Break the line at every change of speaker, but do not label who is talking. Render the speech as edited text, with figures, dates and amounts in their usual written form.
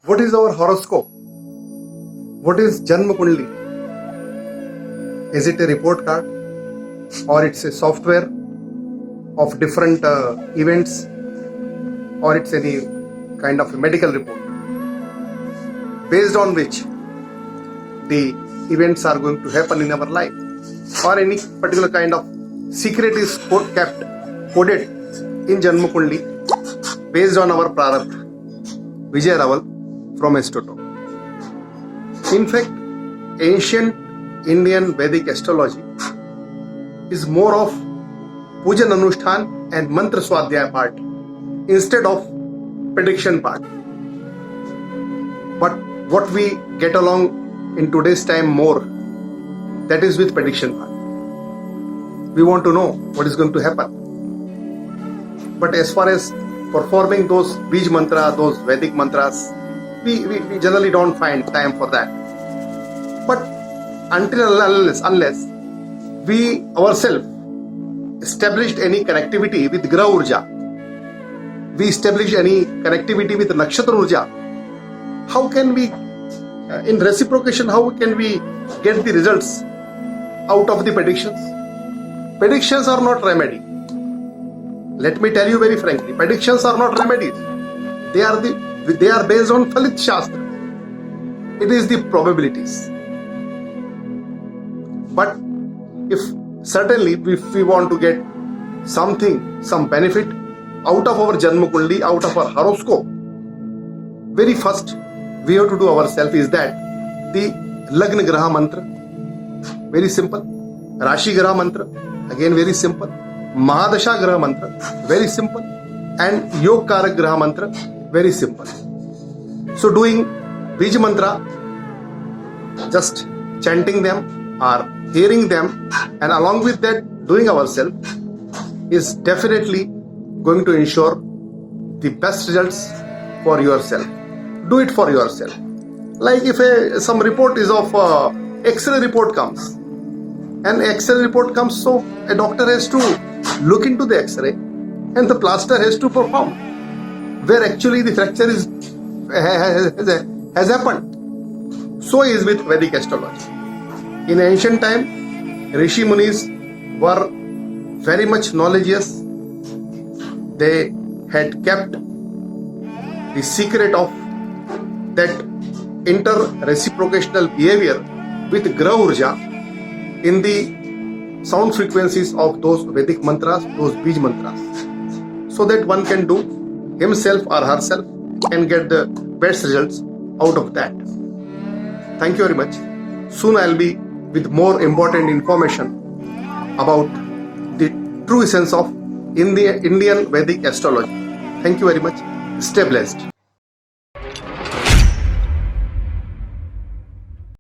What is our horoscope? What is Janma Kundli? Is it a report card or it's a software of different events, or it's any kind of a medical report based on which the events are going to happen in our life, or any particular kind of secret is kept coded in Janma Kundli based on our Prarabdha. Vijay Raval from Estoto. In fact, ancient Indian Vedic astrology is more of Pujan Anushthan and Mantra Swadhyaya part instead of prediction part. But what we get along in today's time more, that is with prediction part. We want to know what is going to happen. But as far as performing those Bij mantra, those Vedic mantras, we generally don't find time for that. But until unless we ourselves established any connectivity with Graha Urja, we establish any connectivity with Nakshatra Urja, how can we, in reciprocation, how can we get the results out of the predictions? Predictions are not remedy. Let me tell you very frankly, predictions are not remedies. They are based on Phalit Shastra. It is the probabilities. But if we want to get something, some benefit out of our Janma Kundli, out of our horoscope, very first we have to do ourselves is that the Lagna Graha Mantra, very simple. Rashi Graha Mantra, again very simple. Mahadasha Graha Mantra, very simple. And Yog Karak Graha Mantra, very simple. So doing Bij Mantra, just chanting them or hearing them, and along with that doing ourselves, is definitely going to ensure the best results for yourself. Do it for yourself. Like if some report is of X-ray report comes, and X-ray report comes, so a doctor has to look into the X-ray and the plaster has to perform where actually the fracture has happened. So is with Vedic astrology. In ancient time, Rishi Munis were very much knowledgeous. They had kept the secret of that inter-reciprocational behavior with Graha Urja in the sound frequencies of those Vedic mantras, those Bij mantras, so that one can do himself or herself and get the best results out of that. Thank you very much. Soon I'll be with more important information about the true essence of Indian Vedic astrology. Thank you very much. Stay blessed.